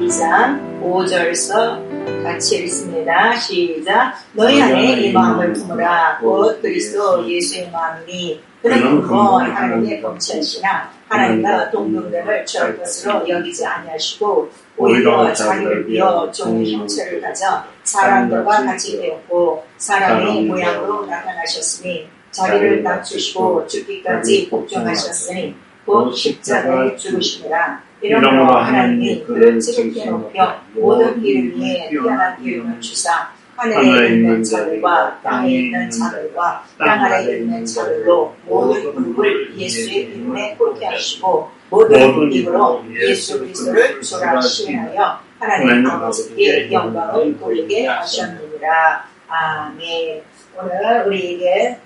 2장 5절서 같이 읽습니다. 시작. 너희 안에 이 마음을 품으라. 곧 그리스도 예수의 마음이니 그는 그건 하나님의 검체하시나 하나님과 동등됨을 저럴 것으로 여기지 아니하시고 오히려 자기를 비어 종의 형체를 가져 사람들과 같이 되었고 사람의 모양으로 나타나셨으니 자기를 낮추시고 죽기까지 복종하셨으니 곧 십자가에 죽으시니라. 이러므로 하나님이 그를 지극히 높여 모든 이름 위에 뛰어난 이름을 주사 하늘에 있는 자들과 땅에 있는 자들과 땅 아래에 있는 자들로 모든 무릎을 예수의 이름에 꿇게 하시고 모든 입으로 예수 그리스도를 주라 시인하여 하나님 아버지께 영광을 돌리게 하셨느니라. 아멘. 오늘 우리에게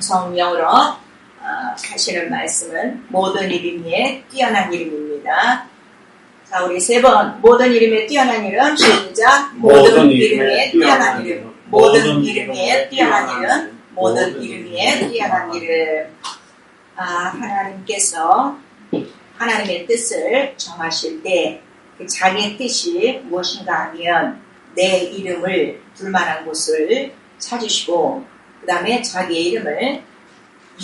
성령으로 하시는 말씀은 모든 이름 위에 뛰어난 이름입니다. 자, 우리 세 번 모든 이름에 뛰어난 이름 시작. 모든 이름 위에 뛰어난 이름. 모든 이름 위에 뛰어난 이름. 모든 이름 위에 뛰어난 이름. 하나님께서 하나님의 뜻을 정하실 때 그 자기의 뜻이 무엇인가 하면 내 이름을 둘만한 곳을 찾으시고 그 다음에 자기의 이름을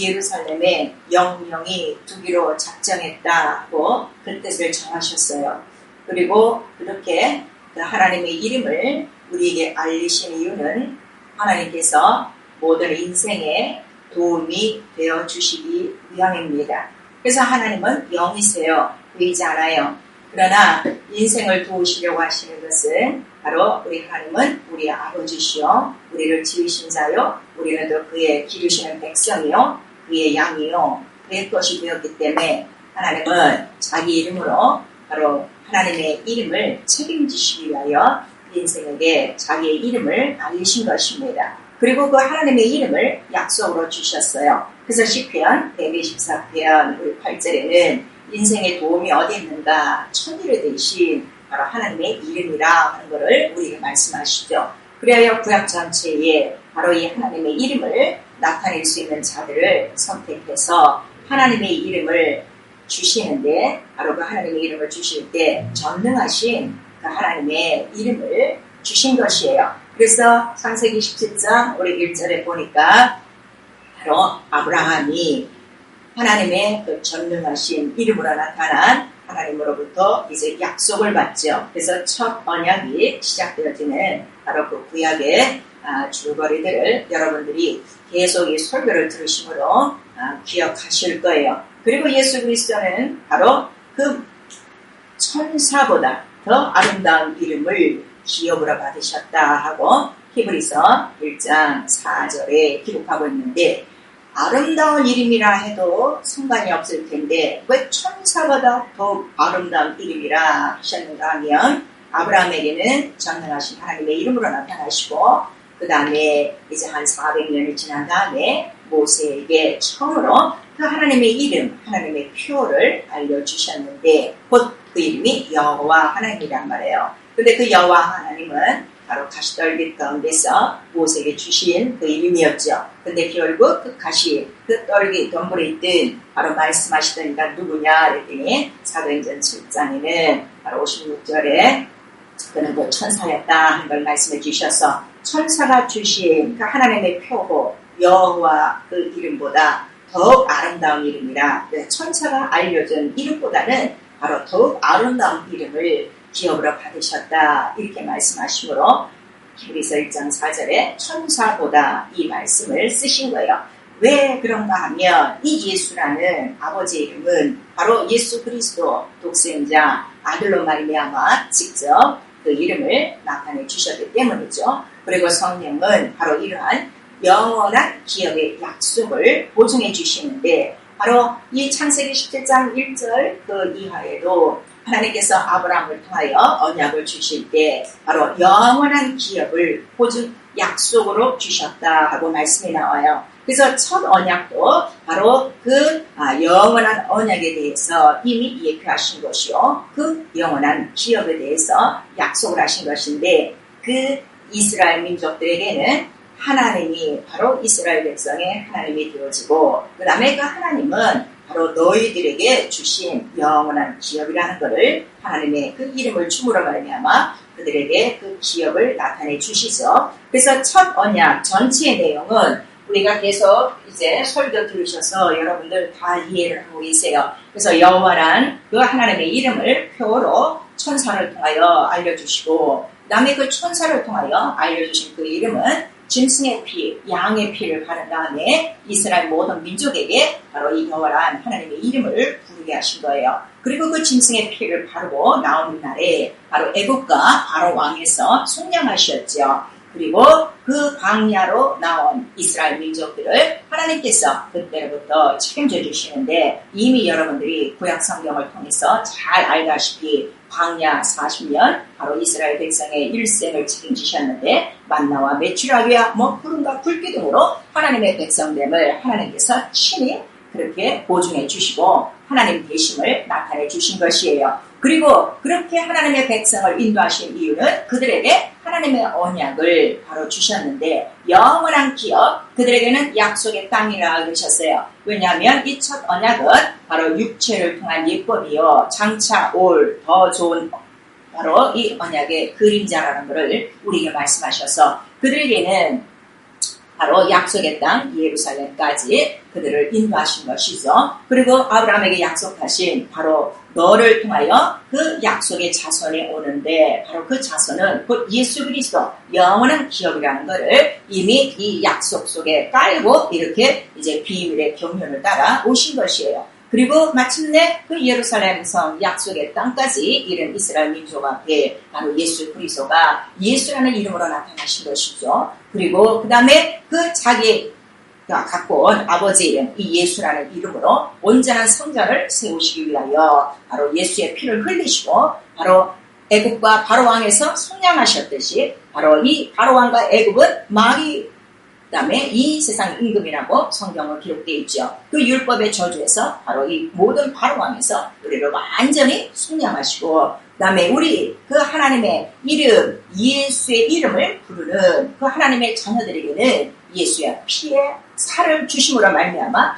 예루살렘에 영영이 두기로 작정했다고 그 뜻을 정하셨어요. 그리고 그렇게 하나님의 이름을 우리에게 알리신 이유는 하나님께서 모든 인생에 도움이 되어 주시기 위함입니다. 그래서 하나님은 영이세요. 보이지 않아요. 그러나 인생을 도우시려고 하시는 것은 바로 우리 하나님은 우리의 아버지시요 우리를 지으신 자요 우리는 또 그의 기르시는 백성이요 그의 양이요 그의 것이 되었기 때문에 하나님은 자기 이름으로 바로 하나님의 이름을 책임지시기 위하여 인생에게 자기의 이름을 알리신 것입니다. 그리고 그 하나님의 이름을 약속으로 주셨어요. 그래서 시편 124편 우리 8절에는 인생의 도움이 어디 있는가 천일을 대신 바로 하나님의 이름이라 하는 것을 우리에게 말씀하시죠. 그래야 구약 전체에 바로 이 하나님의 이름을 나타낼 수 있는 자들을 선택해서 하나님의 이름을 주시는데 바로 그 하나님의 이름을 주실 때 전능하신 그 하나님의 이름을 주신 것이에요. 그래서 창세기 17장 우리 1절에 보니까 바로 아브라함이 하나님의 그 전능하신 이름으로 나타난 하나님으로부터 이제 약속을 받죠. 그래서 첫 언약이 시작되어지는 바로 그 구약의 줄거리들을 여러분들이 계속 이 설교를 들으심으로 기억하실 거예요. 그리고 예수 그리스도는 바로 그 천사보다 더 아름다운 이름을 기업으로 받으셨다 하고 히브리서 1장 4절에 기록하고 있는데 아름다운 이름이라 해도 상관이 없을 텐데 왜 천사보다 더 아름다운 이름이라 하셨는가 하면 아브라함에게는 전능하신 하나님의 이름으로 나타나시고 그 다음에 이제 한 400년이 지난 다음에 모세에게 처음으로 그 하나님의 이름, 하나님의 표를 알려주셨는데 곧 그 이름이 여호와 하나님이란 말이에요. 근데 그 여호와 하나님은 바로 가시떨기 가운데서 모세에게 주신 그 이름이었죠. 근데 결국 그 가시, 그 떨기 덤불에 있던 바로 말씀하시더니가 누구냐 그랬더니 사도행전 7장에는 바로 56절에 그는 그 천사였다 하는 걸 말씀해 주셔서 천사가 주신 그 하나님의 표고 여호와 그 이름보다 더욱 아름다운 이름이라 천사가 알려준 이름보다는 바로 더욱 아름다운 이름을 기업으로 받으셨다 이렇게 말씀하시므로 히브리서 1장 4절에 천사보다 이 말씀을 쓰신 거예요. 왜 그런가 하면 이 예수라는 아버지의 이름은 바로 예수 그리스도 독생자 아들로 말미암아 직접 그 이름을 나타내 주셨기 때문이죠. 그리고 성령은 바로 이러한 영원한 기업의 약속을 보증해 주시는데 바로 이 창세기 17장 1절 그 이하에도 하나님께서 아브라함을 통하여 언약을 주실 때 바로 영원한 기업을 보증 약속으로 주셨다 하고 말씀이 나와요. 그래서 첫 언약도 바로 그 영원한 언약에 대해서 이미 예표하신 것이요. 그 영원한 기업에 대해서 약속을 하신 것인데 그 이스라엘 민족들에게는 하나님이 바로 이스라엘 백성의 하나님이 되어지고 그 다음에 그 하나님은 바로 너희들에게 주신 영원한 기업이라는 것을 하나님의 그 이름을 춤으로 말미암아 그들에게 그 기업을 나타내 주시죠. 그래서 첫 언약 전체의 내용은 우리가 계속 이제 설교 들으셔서 여러분들 다 이해를 하고 계세요. 그래서 여호와란 그 하나님의 이름을 표로 천사를 통하여 알려주시고, 그 다음에 그 천사를 통하여 알려주신 그 이름은 짐승의 피, 양의 피를 바른 다음에 이스라엘 모든 민족에게 바로 이 여호와란 하나님의 이름을 부르게 하신 거예요. 그리고 그 짐승의 피를 바르고 나오는 날에 바로 애국과 바로 왕에서 속량하셨죠. 그리고 그 광야로 나온 이스라엘 민족들을 하나님께서 그때부터 책임져 주시는데, 이미 여러분들이 구약 성경을 통해서 잘 알다시피 광야 40년 바로 이스라엘 백성의 일생을 책임지셨는데, 만나와 메추라기와 구름과 불기둥으로 하나님의 백성됨을 하나님께서 친히 그렇게 보증해 주시고 하나님 되심을 나타내 주신 것이에요. 그리고 그렇게 하나님의 백성을 인도하신 이유는 그들에게 하나님의 언약을 바로 주셨는데, 영원한 기업, 그들에게는 약속의 땅이라 그러셨어요. 왜냐하면 이 첫 언약은 바로 육체를 통한 예법이요, 장차 올 더 좋은 바로 이 언약의 그림자라는 것을 우리에게 말씀하셔서 그들에게는 바로 약속의 땅 예루살렘까지 그들을 인도하신 것이죠. 그리고 아브라함에게 약속하신 바로 너를 통하여 그 약속의 자손이 오는데, 바로 그 자손은 곧 예수 그리스도 영원한 기업이라는 것을 이미 이 약속 속에 깔고 이렇게 이제 비밀의 경륜을 따라 오신 것이에요. 그리고 마침내 그 예루살렘 성 약속의 땅까지 이른 이스라엘 민족 앞에 바로 예수 그리스도가 예수라는 이름으로 나타나신 것이죠. 그리고 그 다음에 그 자기가 갖고 온 아버지 이름, 이 예수라는 이름으로 온전한 성전을 세우시기 위하여 바로 예수의 피를 흘리시고 바로 애굽과 바로왕에서 속량하셨듯이 바로 이 바로왕과 애굽은 마귀 그 다음에 이 세상 임금이라고 성경은 기록되어 있죠. 그 율법의 저주에서 바로 이 모든 바로왕에서 우리를 완전히 속량하시고, 그 다음에 우리 그 하나님의 이름, 예수의 이름을 부르는 그 하나님의 자녀들에게는 예수의 피에 살을 주심으로 말미암아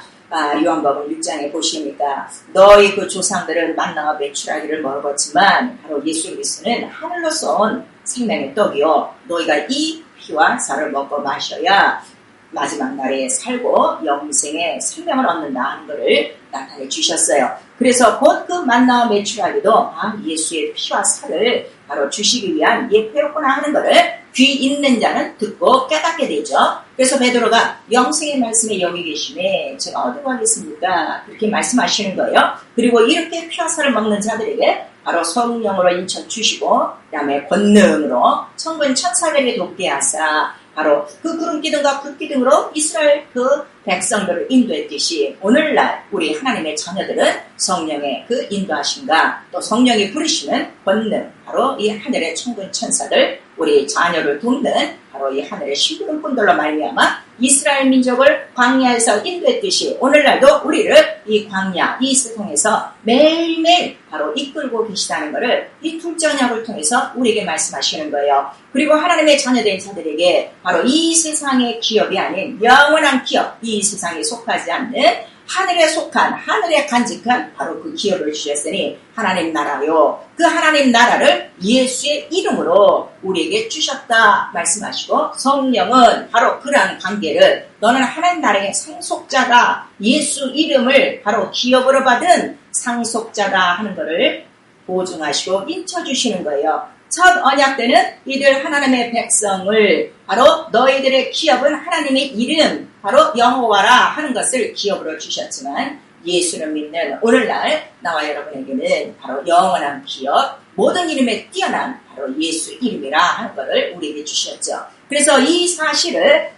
요한복음 6장에 보시니까 너희 그 조상들은 만나와 메추라기를 먹었지만 바로 예수 그리스도는 하늘로서 온 생명의 떡이요, 너희가 이 피와 살을 먹고 마셔야 마지막 날에 살고 영생의 생명을 얻는다 하는 것을 나타내 주셨어요. 그래서 곧 그 만나와 메추라기도 예수의 피와 살을 바로 주시기 위한 예표였구나 하는 것을 귀 있는 자는 듣고 깨닫게 되죠. 그래서 베드로가 영생의 말씀에 여기 계심에 제가 어디로 하겠습니까? 그렇게 말씀하시는 거예요. 그리고 이렇게 피와 살을 먹는 자들에게 바로 성령으로 인쳐 주시고 그 다음에 권능으로 천군 천사들에게 돕게 하사 바로 그 구름 기둥과 불 기둥으로 이스라엘 그 백성들을 인도했듯이 오늘날 우리 하나님의 자녀들은 성령의 그 인도하심과 또 성령이 부르시는 권능, 바로 이 하늘의 천군 천사들, 우리 자녀를 돕는 바로 이 하늘의 심부름꾼들로 말미암아 이스라엘 민족을 광야에서 인도했듯이 오늘날도 우리를 이 광야, 이 세상에서 매일매일 바로 이끌고 계시다는 것을 이 둘째 언약을 통해서 우리에게 말씀하시는 거예요. 그리고 하나님의 자녀된 자들에게 바로 이 세상의 기업이 아닌 영원한 기업, 이 세상에 속하지 않는 하늘에 속한, 하늘에 간직한 바로 그 기업을 주셨으니 하나님 나라요, 그 하나님 나라를 예수의 이름으로 우리에게 주셨다 말씀하시고, 성령은 바로 그러한 관계를 너는 하나님 나라의 상속자다, 예수 이름을 바로 기업으로 받은 상속자다 하는 것을 보증하시고 인쳐주시는 거예요. 첫 언약 때는 이들 하나님의 백성을 바로 너희들의 기업은 하나님의 이름, 바로 여호와라 하는 것을 기업으로 주셨지만, 예수를 믿는 오늘날 나와 여러분에게는 바로 영원한 기업, 모든 이름에 뛰어난 바로 예수 이름이라 하는 것을 우리에게 주셨죠. 그래서 이 사실을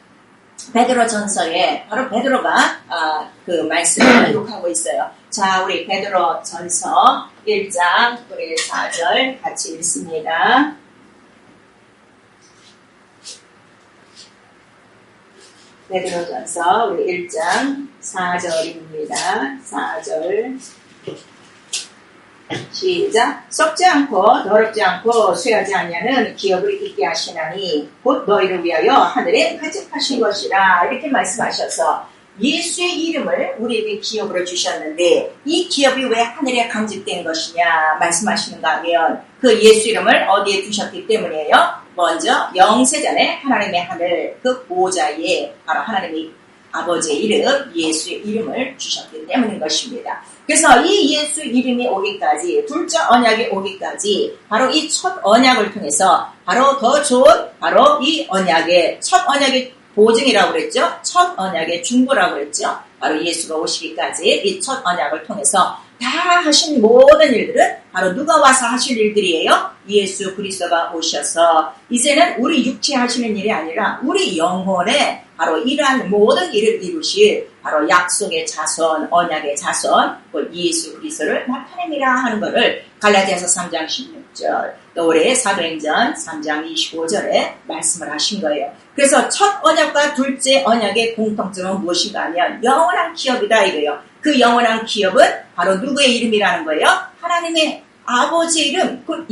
베드로 전서에 바로 베드로가 그 말씀을 기록하고 있어요. 자, 우리 베드로 전서 1장 우리 4절 같이 읽습니다. 베드로 전서 우리 1장 4절입니다. 4절 시작. 썩지 않고 더럽지 않고 쇠하지 않냐는 기업을 있게 하시나니 곧 너희를 위하여 하늘에 회집하신 것이라, 이렇게 말씀하셔서 예수의 이름을 우리에게 기업으로 주셨는데 이 기업이 왜 하늘에 강직된 것이냐 말씀하시는가 하면 그 예수 이름을 어디에 두셨기 때문이에요? 먼저 영세전에 하나님의 하늘 그 보호자에 바로 하나님이 아버지의 이름 예수의 이름을 주셨기 때문인 것입니다. 그래서 이 예수 이름이 오기까지 둘째 언약이 오기까지 바로 이 첫 언약을 통해서 바로 더 좋은 바로 이 언약의 첫 언약의 보증이라고 그랬죠. 첫 언약의 중보라고 그랬죠. 바로 예수가 오시기까지 이 첫 언약을 통해서 다 하신 모든 일들은 바로 누가 와서 하실 일들이에요? 예수 그리스도가 오셔서 이제는 우리 육체 하시는 일이 아니라 우리 영혼에 바로 이러한 모든 일을 이루실 바로 약속의 자손, 언약의 자손, 예수 그리스도를 나타냅니다 하는 것을 갈라디아서 3장 16절, 또 올해 사도행전 3장 25절에 말씀을 하신 거예요. 그래서 첫 언약과 둘째 언약의 공통점은 무엇인가 하면 영원한 기업이다 이거예요. 그 영원한 기업은 바로 누구의 이름이라는 거예요? 하나님의 아버지의 이름, 그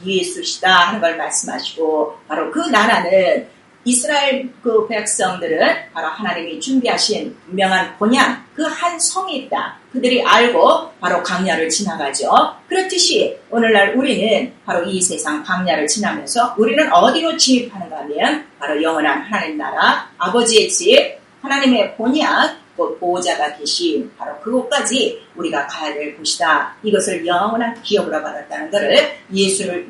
예수시다 하는 걸 말씀하시고 바로 그 나라는 이스라엘 그 백성들은 바로 하나님이 준비하신 분명한 본향 그 한 성이 있다. 그들이 알고 바로 광야를 지나가죠. 그렇듯이 오늘날 우리는 바로 이 세상 광야를 지나면서 우리는 어디로 진입하는가 하면 바로 영원한 하나님 나라 아버지의 집 하나님의 본향 그 보호자가 계신 바로 그곳까지 우리가 가야 될 곳이다. 이것을 영원한 기업으로 받았다는 것을 예수를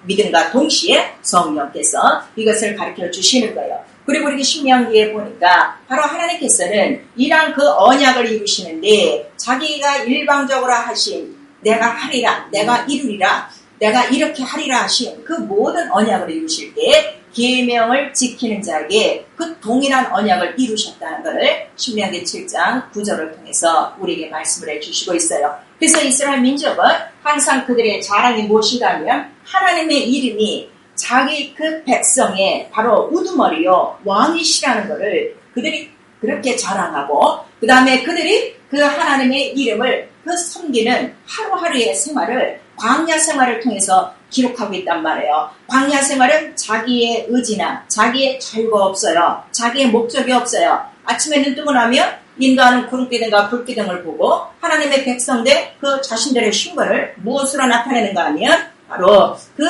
믿음과 동시에 성령께서 이것을 가르쳐 주시는 거예요. 그리고 우리 신명기에 보니까 바로 하나님께서는 이러한 그 언약을 이루시는데 자기가 일방적으로 하신 내가 하리라, 내가 이루리라, 내가 이렇게 하리라 하신 그 모든 언약을 이루실 때 계명을 지키는 자에게 그 동일한 언약을 이루셨다는 것을 신명기 7장 9절을 통해서 우리에게 말씀을 해주시고 있어요. 그래서 이스라엘 민족은 항상 그들의 자랑이 무엇인가 하면 하나님의 이름이 자기 그 백성의 바로 우두머리요 왕이시라는 것을 그들이 그렇게 자랑하고 그 다음에 그들이 그 하나님의 이름을 그 섬기는 하루하루의 생활을 광야 생활을 통해서 기록하고 있단 말이에요. 광야 생활은 자기의 의지나 자기의 자유가 없어요. 자기의 목적이 없어요. 아침에 눈 뜨고 나면 인도하는 구름기둥과 불기둥을 보고 하나님의 백성들 그 자신들의 신분을 무엇으로 나타내는가 하면 바로 그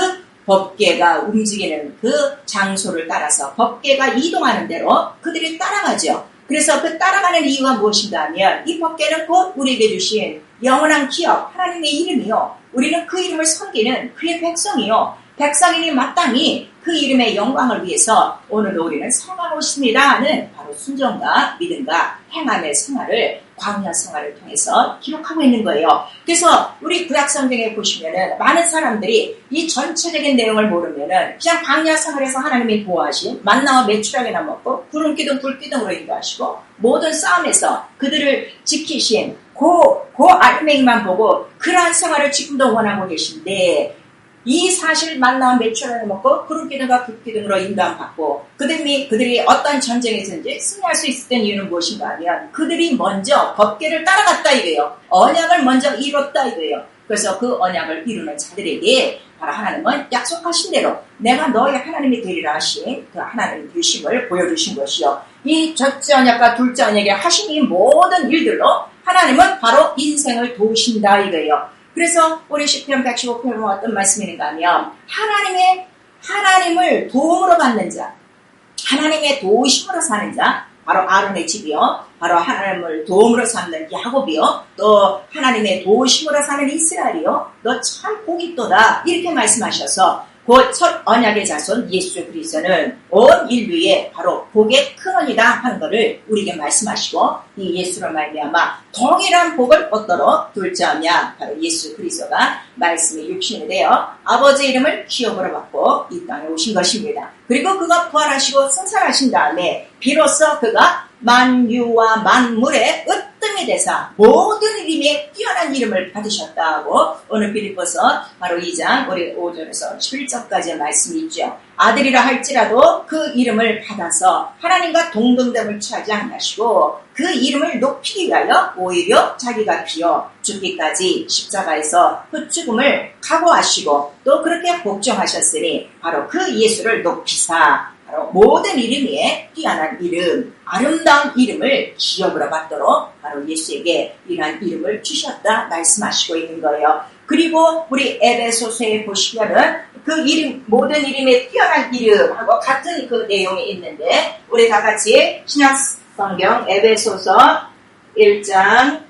법궤가 움직이는 그 장소를 따라서 법궤가 이동하는 대로 그들이 따라가죠. 그래서 그 따라가는 이유가 무엇인가 하면 이 법궤는 곧 우리에게 주신 영원한 기업, 하나님의 이름이요. 우리는 그 이름을 섬기는 그의 백성이요. 백성이니 마땅히 그 이름의 영광을 위해서 오늘도 우리는 살아가고 있습니다는 바로 순종과 믿음과 행함의 생활을 광야 생활을 통해서 기록하고 있는 거예요. 그래서 우리 구약성경에 보시면은 많은 사람들이 이 전체적인 내용을 모르면은 그냥 광야 생활에서 하나님이 보호하신 만나와 메추라기나 먹고 구름기둥 불기둥으로 인도하시고 모든 싸움에서 그들을 지키신 그 아르맹이만 보고 그러한 생활을 지금도 원하고 계신데 이 사실 만나와 메추라기나 먹고 구름기둥과 불기둥으로 인도함 받고 그들이 어떤 전쟁에서든지 승리할 수 있었던 이유는 무엇인가 하면 그들이 먼저 법궤를 따라갔다 이거예요. 언약을 먼저 이뤘다 이거예요. 그래서 그 언약을 이루는 자들에게 바로 하나님은 약속하신 대로 내가 너의 하나님이 되리라 하신 그 하나님의 되심을 보여주신 것이요. 이 첫째 언약과 둘째 언약에 하신 이 모든 일들로 하나님은 바로 인생을 도우신다 이거예요. 그래서 우리 시편 115편은 어떤 말씀인가 하면 하나님을 도움으로 받는 자, 하나님의 도우심으로 사는 자, 바로 아론의 집이요, 바로 하나님을 도움으로 삼는 야곱이요, 또 하나님의 도우심으로 사는 이스라엘이요, 너 참 복이 있도다 이렇게 말씀하셔서 그 첫 언약의 자손 예수 그리스도는 온 인류의 바로 복의 근원이다 하는 것을 우리에게 말씀하시고 이 예수로 말미암아 동일한 복을 얻도록 둘째 언약 바로 예수 그리스도가 말씀의 육신이 되어 아버지 이름을 기업으로 받고 이 땅에 오신 것입니다. 그리고 그가 부활하시고 승천하신 다음에 비로소 그가 만유와 만물의 으뜸이 되사 모든 이름에 뛰어난 이름을 받으셨다고 오늘 빌립보서 바로 2장 우리 5절에서 11절까지의 말씀이 있죠. 아들이라 할지라도 그 이름을 받아서 하나님과 동등됨을 취하지 않으시고 그 이름을 높이기 위하여 오히려 자기가 비어 죽기까지 십자가에서 그 죽음을 각오하시고 또 그렇게 복종하셨으니 바로 그 예수를 높이사 바로 모든 이름 위에 뛰어난 이름, 아름다운 이름을 기업으로 받도록 바로 예수에게 이러한 이름을 주셨다 말씀하시고 있는 거예요. 그리고 우리 에베소서에 보시면은 그 이름, 모든 이름에 뛰어난 이름하고 같은 그 내용이 있는데, 우리 다 같이 신약 성경 에베소서 1장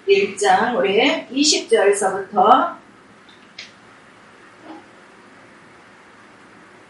1장 우리 20절서부터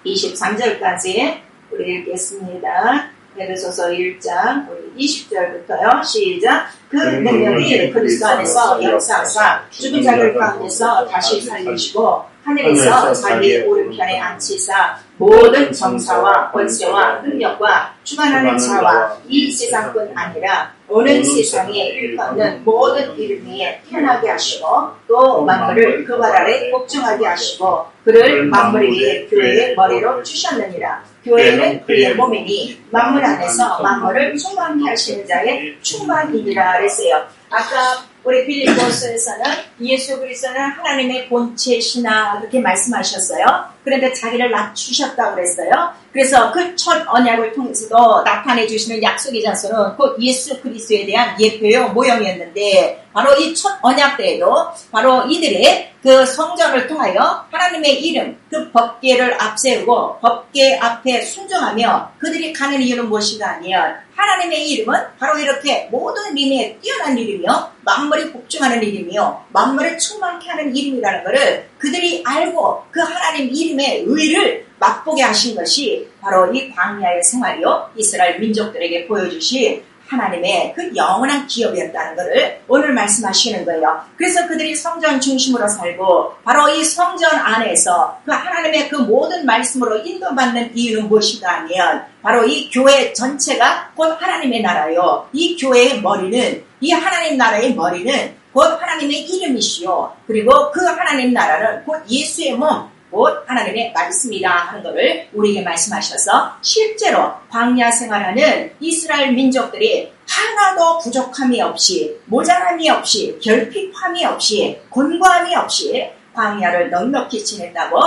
23절까지 우리 읽겠습니다. 에베소서 1장 우리 20절부터요. 시작. 그 능력이 그리스도 안에서 역사하사 죽은 자들 가운데서 다시 살리시고 하늘에서 자기의 오른편에 앉히사 모든 정사와 권세와 능력과 주관하는 자와 이 세상뿐 아니라 오는 세상에 일컫는 모든 이름 위에 태어나게 하시고 또 만물을 그 발 아래 복종하게 하시고 그를 만물 위에 교회의 머리로 주셨느니라. 교회는 그의 몸이니 만물 안에서 만물을 충만케 하시는 자의 충만이니라 그랬어요. 아까 우리 빌립보서에서는 예수 그리스도는 하나님의 본체시나 그렇게 말씀하셨어요. 그런데 자기를 낮추셨다고 그랬어요. 그래서 그 첫 언약을 통해서도 나타내 주시는 약속의 자손은 곧 예수 그리스도에 대한 예표요 모형이었는데, 바로 이 첫 언약 때에도 바로 이들의 그 성전을 통하여 하나님의 이름, 그 법궤를 앞세우고 법궤 앞에 순종하며 그들이 가는 이유는 무엇인가 하면 하나님의 이름은 바로 이렇게 모든 이름에 뛰어난 이름이요, 만물이 복종하는 이름이요, 만물을 충만케 하는 이름이라는 것을 그들이 알고 그 하나님 이름의 의를 맛보게 하신 것이 바로 이 광야의 생활이요, 이스라엘 민족들에게 보여주신 하나님의 그 영원한 기업이었다는 것을 오늘 말씀하시는 거예요. 그래서 그들이 성전 중심으로 살고 바로 이 성전 안에서 그 하나님의 그 모든 말씀으로 인도받는 이유는 무엇인가 하면 바로 이 교회 전체가 곧 하나님의 나라요, 이 교회의 머리는, 이 하나님 나라의 머리는 곧 하나님의 이름이시요, 그리고 그 하나님 나라는 곧 예수의 몸, 곧 하나님의 말씀이다 하는 것을 우리에게 말씀하셔서 실제로 광야 생활하는 이스라엘 민족들이 하나도 부족함이 없이, 모자람이 없이, 결핍함이 없이, 곤고함이 없이 광야를 넉넉히 지냈다고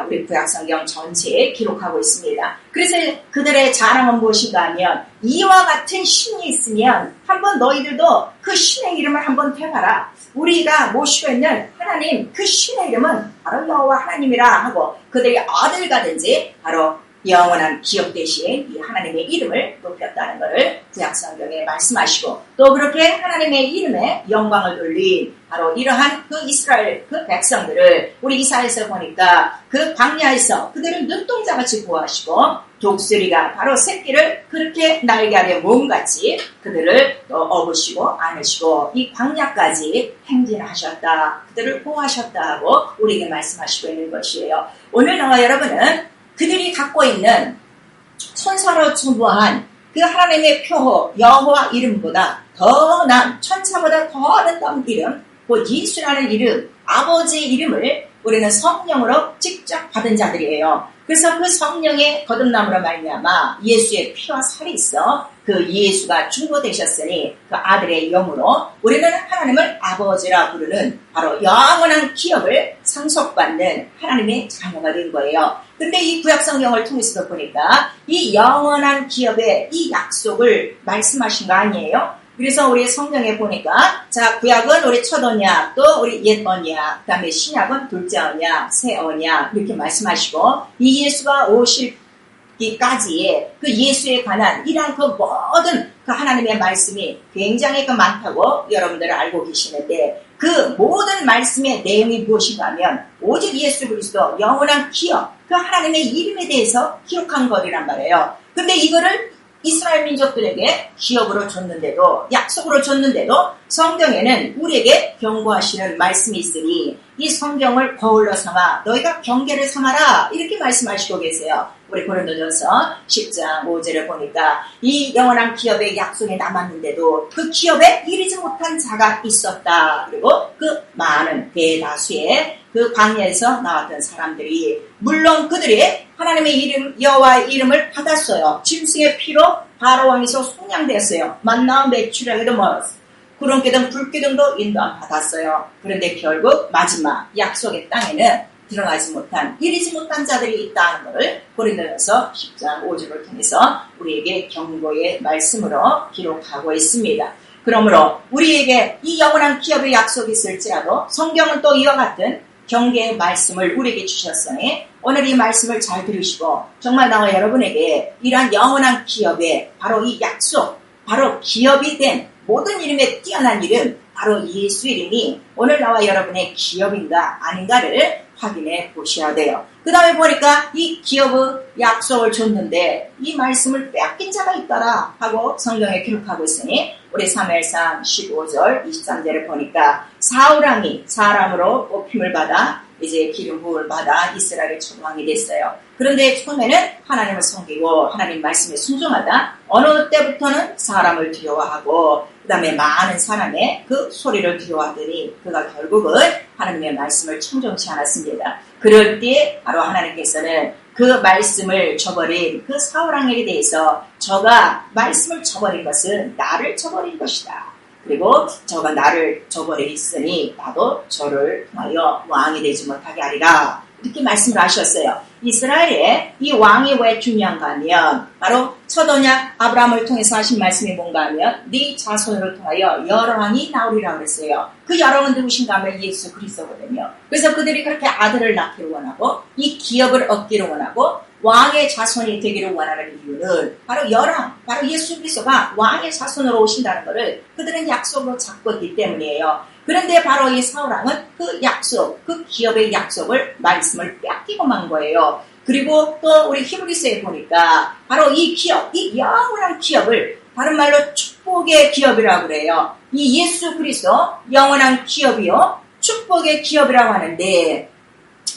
우리 구약성경 전체에 기록하고 있습니다. 그래서 그들의 자랑은 무엇인가 하면 이와 같은 신이 있으면 한번 너희들도 그 신의 이름을 한번 대봐라. 우리가 모시고 있는 하나님 그 신의 이름은 바로 여호와 하나님이라 하고 그들이 어딜 가든지 바로 영원한 기업 대신 이 하나님의 이름을 높였다는 것을 구약성경에 말씀하시고, 또 그렇게 하나님의 이름에 영광을 돌린 바로 이러한 그 이스라엘 그 백성들을 우리 이사야에서 보니까 그 광야에서 그들을 눈동자같이 보호하시고 독수리가 바로 새끼를 그렇게 날개 아래 몸같이 그들을 또 업으시고 안으시고 이 광야까지 행진하셨다, 그들을 보호하셨다 하고 우리에게 말씀하시고 있는 것이에요. 오늘 나와 여러분은 그들이 갖고 있는 천사로 충부한 그 하나님의 표호 여호와 이름보다 더 나은, 천사보다 더 아름다운 이름, 곧 예수라는 이름, 아버지의 이름을 우리는 성령으로 직접 받은 자들이에요. 그래서 그 성령의 거듭남으로 말미암아 예수의 피와 살이 있어 그 예수가 중보되셨으니 그 아들의 영으로 우리는 하나님을 아버지라 부르는 바로 영원한 기업을 상속받는 하나님의 자녀가 된 거예요. 근데 이 구약성경을 통해서도 보니까 이 영원한 기업의 이 약속을 말씀하신 거 아니에요? 그래서 우리 성경에 보니까 자, 구약은 우리 첫 언약, 또 우리 옛 언약, 그 다음에 신약은 둘째 언약, 새 언약 이렇게 말씀하시고 이 예수가 오실기까지의 그 예수에 관한 이러한 그 모든 그 하나님의 말씀이 굉장히 그 많다고 여러분들 알고 계시는데, 그 모든 말씀의 내용이 무엇인가 하면 오직 예수 그리스도 영원한 기업, 그 하나님의 이름에 대해서 기록한 것이란 말이에요. 근데 이거를 이스라엘 민족들에게 기업으로 줬는데도, 약속으로 줬는데도 성경에는 우리에게 경고하시는 말씀이 있으니 이 성경을 거울로 삼아 너희가 경계를 삼아라 이렇게 말씀하시고 계세요. 우리 고린도전서 10장 5절을 보니까 이 영원한 기업의 약속이 남았는데도 그 기업에 이르지 못한 자가 있었다. 그리고 그 많은 대다수의 그 광야에서 나왔던 사람들이, 물론 그들이 하나님의 이름, 여호와의 이름을 받았어요. 짐승의 피로 바로 왕에서 속량되었어요. 만나와 메추라기도 구름기둥, 불기둥도 인도함 받았어요. 그런데 결국 마지막 약속의 땅에는 들어가지 못한, 이르지 못한 자들이 있다는 것을 고린도전서 10장 5절을 통해서 우리에게 경고의 말씀으로 기록하고 있습니다. 그러므로 우리에게 이 영원한 기업의 약속이 있을지라도 성경은 또 이와 같은 경계의 말씀을 우리에게 주셨으니 오늘 이 말씀을 잘 들으시고 정말 나와 여러분에게 이러한 영원한 기업의 바로 이 약속, 바로 기업이 된 모든 이름에 뛰어난 이름, 바로 예수 이름이 오늘 나와 여러분의 기업인가 아닌가를 확인해 보셔야 돼요. 그 다음에 보니까 이 기업의 약속을 줬는데 이 말씀을 빼앗긴 자가 있더라 하고 성경에 기록하고 있으니 우리 사무엘상 15절 23절에 보니까 사울왕이 사람으로 뽑힘을 받아 이제 기름 부음을 받아 이스라엘의 초왕이 됐어요. 그런데 처음에는 하나님을 섬기고 하나님 말씀에 순종하다 어느 때부터는 사람을 두려워하고 그 다음에 많은 사람의 그 소리를 두려워하더니 그가 결국은 하나님의 말씀을 청종치 않았습니다. 그럴 때 바로 하나님께서는 그 말씀을 저버린 그 사울왕에게 대해서 저가 말씀을 저버린 것은 나를 저버린 것이다. 그리고 저가 나를 저버렸으니 나도 저를 통하여 왕이 되지 못하게 하리라. 이렇게 말씀을 하셨어요. 이스라엘의 이 왕이 왜 중요한가 하면 바로 첫 언약 아브라함을 통해서 하신 말씀이 뭔가 하면 네 자손을 통하여 여러 왕이 나오리라 그랬어요. 그 여러 왕은 누구신가 하면 예수 그리스도거든요. 그래서 그들이 그렇게 아들을 낳기를 원하고 이 기업을 얻기를 원하고 왕의 자손이 되기를 원하는 이유는 바로 여왕, 바로 예수 그리스도가 왕의 자손으로 오신다는 것을 그들은 약속으로 잡고 있기 때문이에요. 그런데 바로 이 사울왕은 그 약속, 그 기업의 약속을 말씀을 뺏기고 만 거예요. 그리고 또 우리 히브리서에 보니까 바로 이 기업, 이 영원한 기업을 다른 말로 축복의 기업이라고 그래요. 이 예수 그리스도 영원한 기업이요, 축복의 기업이라고 하는데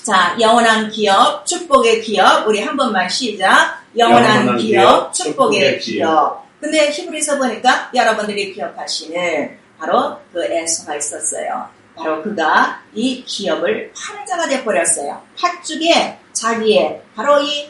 자, 영원한 기업, 축복의 기업. 우리 한 번만 시작. 영원한 기업, 축복의 기업. 근데 히브리서 보니까 여러분들이 기억하시는 바로 그 에서가 있었어요. 바로 그가 이 기업을 파는 자가 되어버렸어요. 팥죽에 자기의 바로 이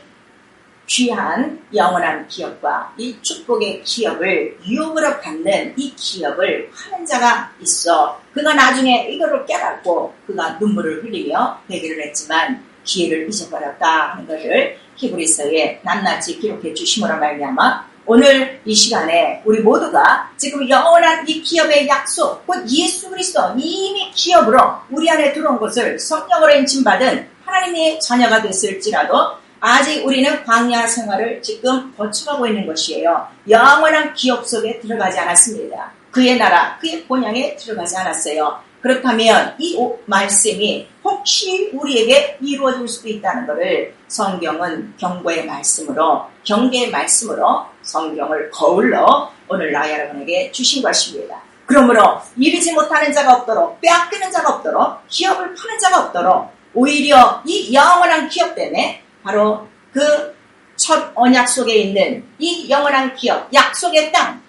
귀한 영원한 기업과 이 축복의 기업을 유업으로 받는 이 기업을 파는 자가 있어. 그가 나중에 이거를 깨닫고 그가 눈물을 흘리며 회개를 했지만 기회를 잊어버렸다 하는 것을 히브리서에 낱낱이 기록해 주심으로 말미암아 오늘 이 시간에 우리 모두가 지금 영원한 이 기업의 약속, 곧 예수 그리스도 이미 기업으로 우리 안에 들어온 것을 성령으로 인침받은 하나님의 자녀가 됐을지라도 아직 우리는 광야 생활을 지금 거쳐가고 있는 것이에요. 영원한 기업 속에 들어가지 않았습니다. 그의 나라, 그의 본향에 들어가지 않았어요. 그렇다면 이 말씀이 혹시 우리에게 이루어질 수도 있다는 것을 성경은 경고의 말씀으로, 경계의 말씀으로 성경을 거울로 오늘 나 여러분에게 주신 것입니다. 그러므로 이르지 못하는 자가 없도록, 빼앗기는 자가 없도록, 기업을 파는 자가 없도록 오히려 이 영원한 기업 때문에 바로 그 첫 언약 속에 있는 이 영원한 기업, 약속의 땅,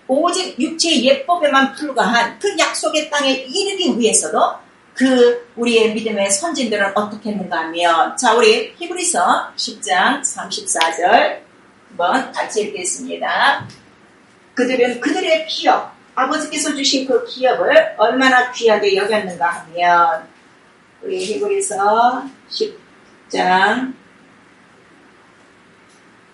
오직 육체의 예법에만 불과한 그 약속의 땅에 이르기 위해서도 그 우리의 믿음의 선진들은 어떻게 했는가 하면 자 우리 히브리서 10장 34절 한번 같이 읽겠습니다. 그들은 그들의 기업, 아버지께서 주신 그 기업을 얼마나 귀하게 여겼는가 하면 우리 히브리서 10장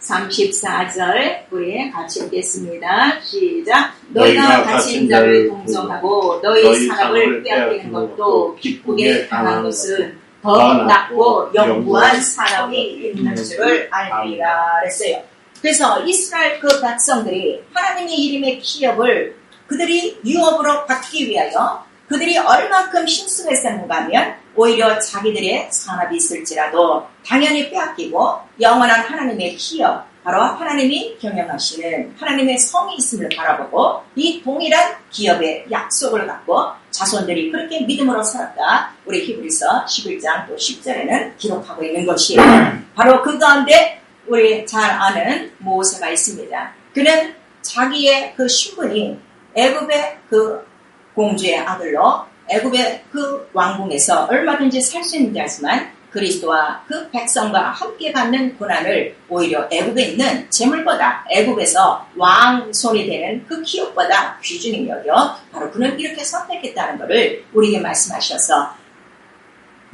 34절 우리 같이 읽겠습니다. 시작. 너희가 갇힌 자를 동정하고 너희 사람을 빼앗기는 것도 기쁘게 당한 것은 더 낫고 영구한 산업이 있는 줄을 알리라 그랬어요. 그래서 이스라엘 그 백성들이 하나님의 이름의 기업을 그들이 유업으로 받기 위하여 그들이 얼만큼 힘쓰겠는가 하면 오히려 자기들의 산업이 있을지라도 당연히 빼앗기고 영원한 하나님의 기업, 바로 하나님이 경영하시는 하나님의 성이 있음을 바라보고 이 동일한 기업의 약속을 갖고 자손들이 그렇게 믿음으로 살았다. 우리 히브리서 11장 또 10절에는 기록하고 있는 것이에요. 바로 그 가운데 우리 잘 아는 모세가 있습니다. 그는 자기의 그 신분이 애굽의 그 공주의 아들로 애굽의 그 왕궁에서 얼마든지 살 수 있는지 알지만 그리스도와 그 백성과 함께 받는 고난을 오히려 애굽에 있는 재물보다, 애굽에서 왕손이 되는 그 기업보다 귀중히 여겨 바로 그는 이렇게 선택했다는 것을 우리에게 말씀하셔서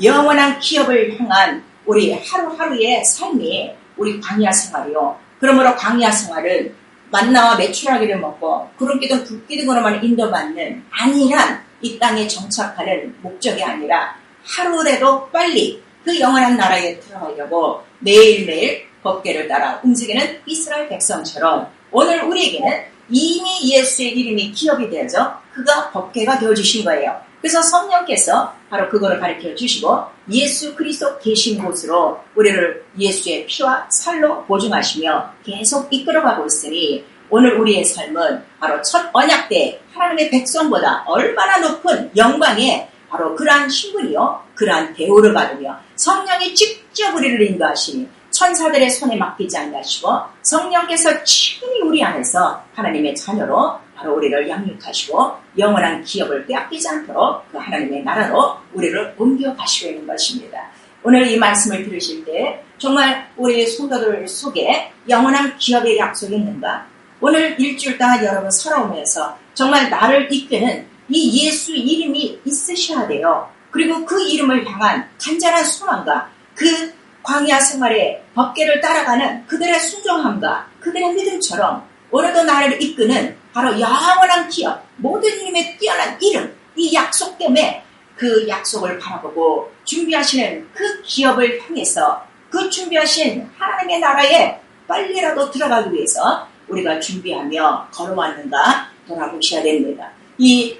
영원한 기업을 향한 우리 하루하루의 삶이 우리 광야 생활이요. 그러므로 광야 생활은 만나와 메추라기를 먹고 구름기둥 불기둥으로만 인도받는 안일한 이 땅에 정착하는 목적이 아니라 하루라도 빨리 그 영원한 나라에 들어가려고 매일매일 법궤를 따라 움직이는 이스라엘 백성처럼 오늘 우리에게는 이미 예수의 이름이 기업이 되어져 그가 법궤가 되어주신 거예요. 그래서 성령께서 바로 그거를 가르쳐 주시고 예수 그리스도 계신 곳으로 우리를 예수의 피와 살로 보증하시며 계속 이끌어가고 있으니 오늘 우리의 삶은 바로 첫 언약 때 하나님의 백성보다 얼마나 높은 영광의 바로 그러한 신분이요, 그러한 대우를 받으며 성령이 직접 우리를 인도하시니 천사들의 손에 맡기지 않으시고 성령께서 친히 우리 안에서 하나님의 자녀로 바로 우리를 양육하시고 영원한 기업을 빼앗기지 않도록 그 하나님의 나라로 우리를 옮겨가시고 있는 것입니다. 오늘 이 말씀을 들으실 때 정말 우리 성도들 속에 영원한 기업의 약속이 있는가? 오늘 일주일 동안 여러분 살아오면서 정말 나를 이끄는 이 예수 이름이 있으셔야 돼요. 그리고 그 이름을 향한 간절한 소망과 그 광야 생활의 법궤를 따라가는 그들의 순종함과 그들의 믿음처럼 오늘도 나를 이끄는 바로 영원한 기업, 모든 이름의 뛰어난 이름, 이 약속 때문에 그 약속을 바라보고 준비하시는 그 기업을 향해서 그 준비하신 하나님의 나라에 빨리라도 들어가기 위해서 우리가 준비하며 걸어왔는가 돌아보셔야 됩니다. 이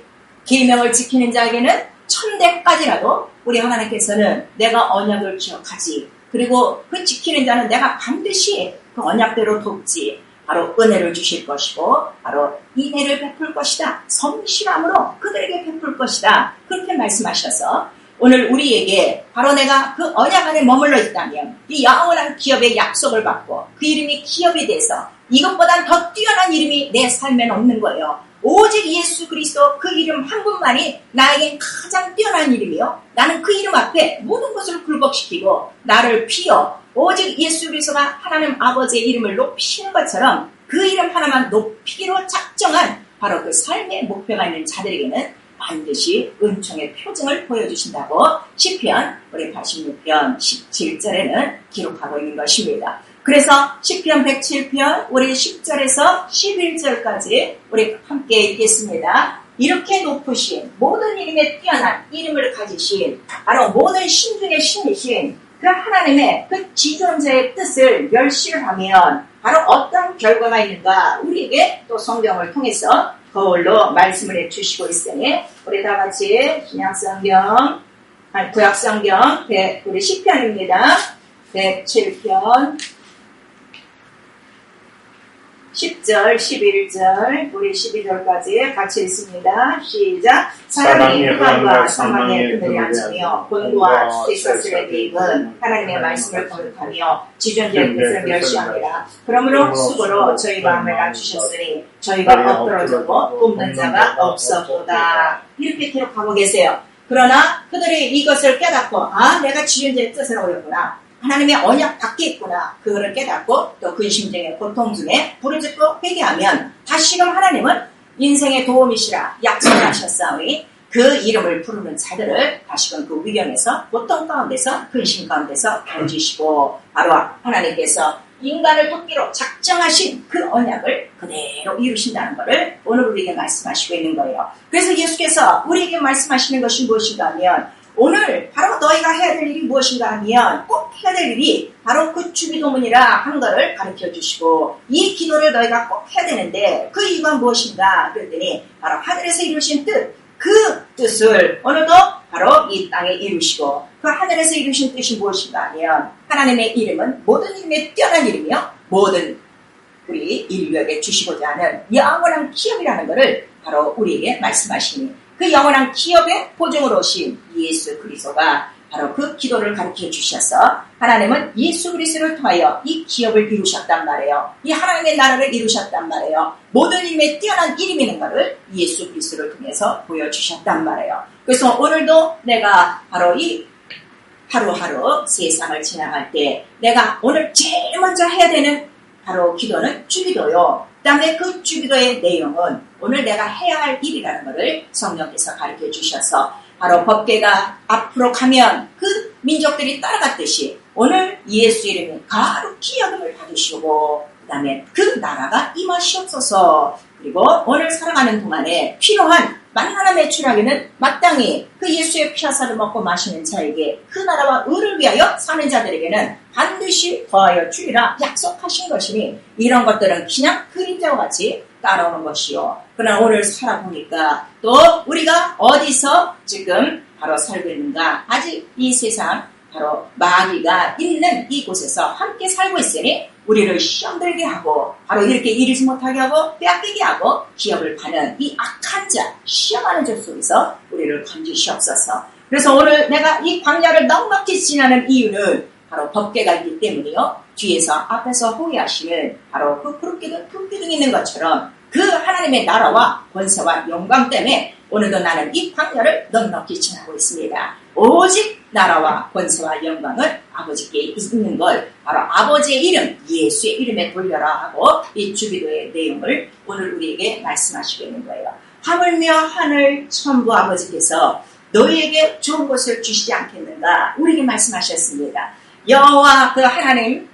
계명을 지키는 자에게는 천대까지라도 우리 하나님께서는 내가 언약을 기억하지, 그리고 그 지키는 자는 내가 반드시 그 언약대로 돕지, 바로 은혜를 주실 것이고 바로 인애를 베풀 것이다, 성실함으로 그들에게 베풀 것이다, 그렇게 말씀하셔서 오늘 우리에게 바로 내가 그 언약 안에 머물러 있다면 이 영원한 기업의 약속을 받고 그 이름이 기업이 돼서 이것보단 더 뛰어난 이름이 내 삶에는 없는 거예요. 오직 예수 그리스도 그 이름 한 분만이 나에겐 가장 뛰어난 이름이요. 나는 그 이름 앞에 모든 것을 굴복시키고 나를 피어 오직 예수 그리스도가 하나님 아버지의 이름을 높이시는 것처럼 그 이름 하나만 높이기로 작정한 바로 그 삶의 목표가 있는 자들에게는 반드시 은총의 표징을 보여주신다고 시편 우리 86편 17절에는 기록하고 있는 것입니다. 그래서 시편 107편 우리 10절에서 11절까지 우리 함께 읽겠습니다. 이렇게 높으신 모든 이름에 뛰어난 이름을 가지신 바로 모든 신 중의 신이신 그 하나님의 그 지존자의 뜻을 멸시하면 바로 어떤 결과가 있는가 우리에게 또 성경을 통해서 거울로 말씀을 해주시고 있으니 우리 다 같이 신약성경, 구약성경 우리 시편입니다. 107편 10절, 11절, 우리 12절까지 같이 읽습니다. 시작. 사랑의 흑암과 사망의 그늘이 앉으며 곤고와 쇠사슬의 대입은 하나님의 말씀을 거룩하며 지존자의 뜻을 멸시합니다. 그러므로 수고로 저희 마음을 낮추셨으니 저희가 엎드러져도 돕는 자가 없었도다. 이렇게 기록하고 계세요. 그러나 그들이 이것을 깨닫고 내가 지존자의 뜻을 어겼구나. 하나님의 언약 밖에 있구나. 그거를 깨닫고 또 근심쟁의 고통 중에 부르짖고 회개하면 다시금 하나님은 인생의 도움이시라 약속하셨사오니 그 이름을 부르는 자들을 다시금 그 위경에서 고통 가운데서 근심 가운데서 건지시고 바로 하나님께서 인간을 돕기로 작정하신 그 언약을 그대로 이루신다는 것을 오늘 우리에게 말씀하시고 있는 거예요. 그래서 예수께서 우리에게 말씀하시는 것이 무엇인가 하면 오늘 바로 너희가 해야 될 일이 무엇인가 하면 꼭 해야 될 일이 바로 그 주기도문이라 한 것을 가르쳐 주시고 이 기도를 너희가 꼭 해야 되는데 그 이유가 무엇인가 그랬더니 바로 하늘에서 이루신 뜻, 그 뜻을 오늘도 바로 이 땅에 이루시고 그 하늘에서 이루신 뜻이 무엇인가 하면 하나님의 이름은 모든 이름에 뛰어난 이름이요, 모든 우리 인류에게 주시고자 하는 영원한 기업이라는 것을 바로 우리에게 말씀하시니 그 영원한 기업의 보증으로 오신 예수 그리스도가 바로 그 기도를 가르쳐 주셔서 하나님은 예수 그리스도를 통하여 이 기업을 이루셨단 말이에요. 이 하나님의 나라를 이루셨단 말이에요. 모든 이름에 뛰어난 이름이 있는 것을 예수 그리스도를 통해서 보여주셨단 말이에요. 그래서 오늘도 내가 바로 이 하루하루 세상을 지나갈 때 내가 오늘 제일 먼저 해야 되는 바로 기도는 주기도요. 그 다음에 그 주기도의 내용은 오늘 내가 해야 할 일이라는 것을 성령께서 가르쳐 주셔서 바로 법궤가 앞으로 가면 그 민족들이 따라갔듯이 오늘 예수 이름에 거룩히 여김을 받으시고 그 다음에 그 나라가 임하시옵소서. 그리고 오늘 살아가는 동안에 필요한 만나나 매출하기는 마땅히 그 예수의 피하사를 먹고 마시는 자에게 그 나라와 의를 위하여 사는 자들에게는 반드시 더하여 주리라 약속하신 것이니 이런 것들은 그냥 그림자와 같이 따라오는 것이요. 그러나 오늘 살아보니까 또 우리가 어디서 지금 바로 살고 있는가, 아직 이 세상 바로 마귀가 있는 이곳에서 함께 살고 있으니 우리를 시험 들게 하고 바로 이렇게 이르지 못하게 하고 빼앗기게 하고 기업을 파는 이 악한 자, 시험하는 자 속에서 우리를 건지시옵소서. 그래서 오늘 내가 이 광야를 넉넉히 지나는 이유는 바로 법궤가 있기 때문이요. 뒤에서 앞에서 호위하시는 바로 그 푸른기둥 있는 것처럼 그 하나님의 나라와 권세와 영광 때문에 오늘도 나는 이 광야를 넉넉히 지나고 있습니다. 오직 나라와 권세와 영광은 아버지께 있는 걸 바로 아버지의 이름, 예수의 이름에 돌려라 하고 이 주기도의 내용을 오늘 우리에게 말씀하시고 있는 거예요. 하물며 하늘 천부 아버지께서 너희에게 좋은 것을 주시지 않겠는가 우리에게 말씀하셨습니다. 여호와 그 하나님,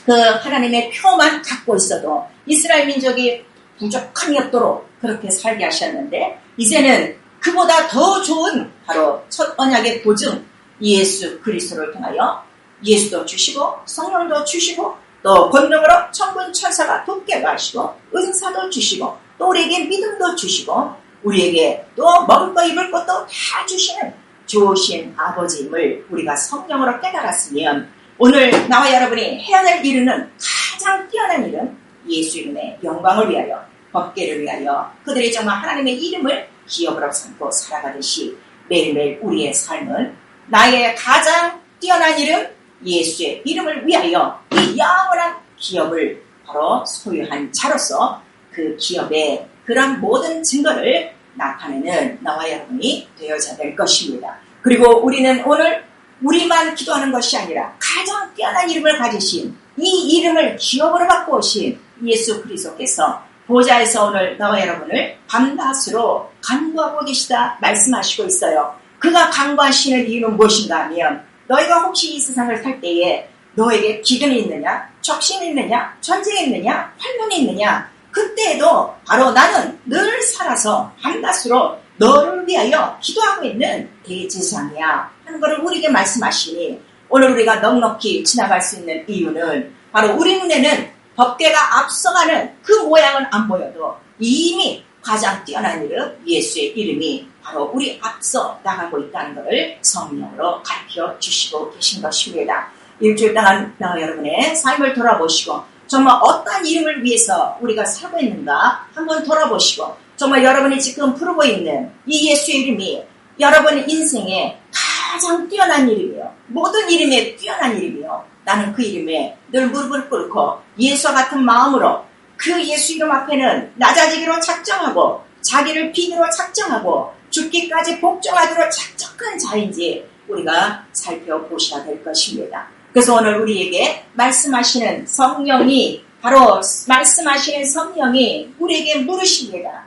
그 하나님의 표만 갖고 있어도 이스라엘 민족이 부족함이 없도록 그렇게 살게 하셨는데 이제는 그보다 더 좋은 바로 첫 언약의 보증 예수 그리스도를 통하여 예수도 주시고 성령도 주시고 또 권능으로 천군 천사가 돕게 하시고 은사도 주시고 또 우리에게 믿음도 주시고 우리에게 또 먹을 거 입을 것도 다 주시는 좋으신 아버지임을 우리가 성령으로 깨달았으면 오늘 나와 여러분이 해야 될 일은 가장 뛰어난 일은 예수 이름의 영광을 위하여 법궤를 위하여 그들이 정말 하나님의 이름을 기업으로 삼고 살아가듯이 매일매일 우리의 삶은 나의 가장 뛰어난 이름 예수의 이름을 위하여 이 영원한 기업을 바로 소유한 자로서 그 기업의 그런 모든 증거를 나타내는 나와 여러분이 되어야 될 것입니다. 그리고 우리는 오늘 우리만 기도하는 것이 아니라 가장 뛰어난 이름을 가지신 이 이름을 기업으로 갖고 오신 예수 그리스도께서 보좌에서 오늘 나와 여러분을 밤낮으로 간구하고 계시다 말씀하시고 있어요. 그가 간구하시는 이유는 무엇인가 하면 너희가 혹시 이 세상을 살 때에 너에게 기근이 있느냐, 적신이 있느냐, 전쟁이 있느냐, 환난이 있느냐 그때에도 바로 나는 늘 살아서 밤낮으로 너를 위하여 기도하고 있는 대제사장이야 하는 것을 우리에게 말씀하시니 오늘 우리가 넉넉히 지나갈 수 있는 이유는 바로 우리 눈에는 법궤가 앞서가는 그 모양은 안 보여도 이미 가장 뛰어난 이름 예수의 이름이 바로 우리 앞서 나가고 있다는 것을 성령으로 가르쳐 주시고 계신 것입니다. 일주일 동안 나와 여러분의 삶을 돌아보시고 정말 어떤 이름을 위해서 우리가 살고 있는가 한번 돌아보시고 정말 여러분이 지금 부르고 있는 이 예수의 이름이 여러분의 인생에 가장 뛰어난 이름이요. 모든 이름에 뛰어난 이름이요. 나는 그 이름에 늘 무릎을 꿇고 예수와 같은 마음으로 그 예수 이름 앞에는 낮아지기로 작정하고 자기를 빈으로 작정하고 죽기까지 복종하기로 작정한 자인지 우리가 살펴보셔야 될 것입니다. 그래서 오늘 우리에게 말씀하시는 성령이 바로 말씀하시는 성령이 우리에게 물으십니다.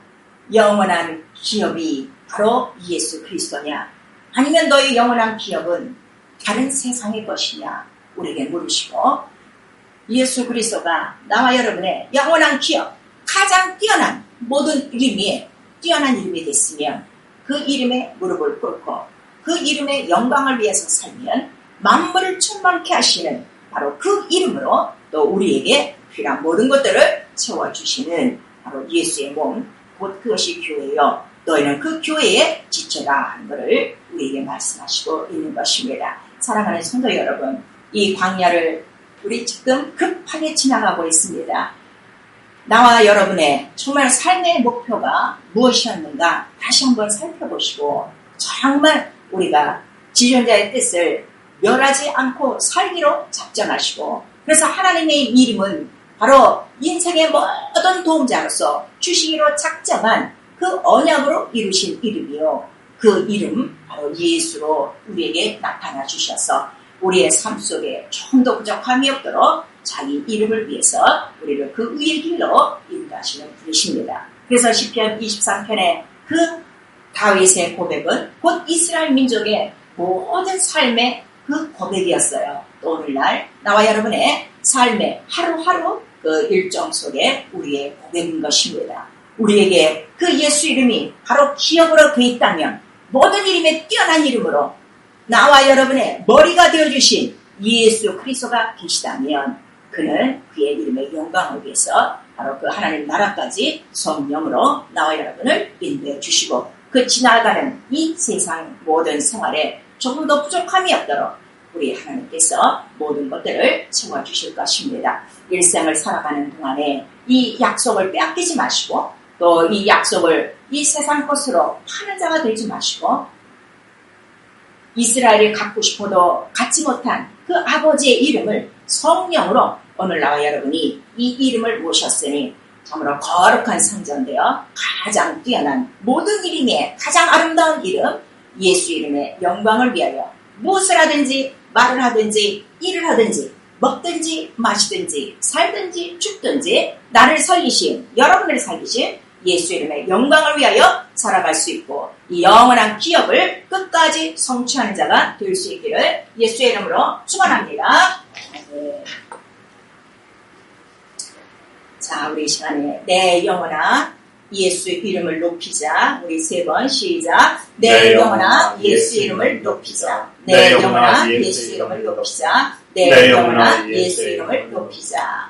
영원한 기업이 바로 예수 그리스도냐 아니면 너의 영원한 기업은 다른 세상의 것이냐 우리에게 물으시고 예수 그리스도가 나와 여러분의 영원한 기업 가장 뛰어난 모든 이름이 뛰어난 이름이 됐으면 그 이름에 무릎을 꿇고 그 이름의 영광을 위해서 살면 만물을 충만케 하시는 바로 그 이름으로 또 우리에게 필요한 모든 것들을 채워주시는 바로 예수의 몸 곧 그것이 교회요. 너희는 그 교회의 지체다 하는 것을 우리에게 말씀하시고 있는 것입니다. 사랑하는 성도 여러분, 이 광야를 우리 지금 급하게 지나가고 있습니다. 나와 여러분의 정말 삶의 목표가 무엇이었는가 다시 한번 살펴보시고 정말 우리가 지존자의 뜻을 멸하지 않고 살기로 작정하시고 그래서 하나님의 이름은 바로 인생의 모든 도움자로서 주시기로 작정한 그 언약으로 이루신 이름이요. 그 이름 바로 예수로 우리에게 나타나 주셔서 우리의 삶 속에 조금도 부족함이 없도록 자기 이름을 위해서 우리를 그 의의 길로 인도하시는 분이십니다. 그래서 시편 23편의 그 다윗의 고백은 곧 이스라엘 민족의 모든 삶의 그 고백이었어요. 또 오늘날 나와 여러분의 삶의 하루하루 그 일정 속에 우리의 고백인 것입니다. 우리에게 그 예수 이름이 바로 기억으로 되어 있다면 모든 이름에 뛰어난 이름으로 나와 여러분의 머리가 되어주신 예수 그리스도가 계시다면 그는 그의 이름의 영광을 위해서 바로 그 하나님 나라까지 성령으로 나와 여러분을 인도해 주시고 그 지나가는 이 세상 모든 생활에 조금 더 부족함이 없도록 우리 하나님께서 모든 것들을 채워주실 것입니다. 일생을 살아가는 동안에 이 약속을 빼앗기지 마시고 또 이 약속을 이 세상 것으로 파는 자가 되지 마시고 이스라엘이 갖고 싶어도 갖지 못한 그 아버지의 이름을 성령으로 오늘 나와 여러분이 이 이름을 모셨으니 참으로 거룩한 성전되어 가장 뛰어난 모든 이름에 가장 아름다운 이름 예수 이름의 영광을 위하여 무엇을 하든지 말을 하든지 일을 하든지 먹든지 마시든지 살든지 죽든지 나를 살리신 여러분을 살리신 예수 이름의 영광을 위하여 살아갈 수 있고 이 영원한 기업을 끝까지 성취하는 자가 될 수 있기를 예수의 이름으로 축원합니다. 네. 자, 우리 이 시간에 내 영혼아 예수 이름을 높이자. 우리 3번 시작. 내 영혼아 예수 이름을 높이자. 내 영혼아 예수 이름을 높이자. 내 영혼아 예수 이름을 높이자.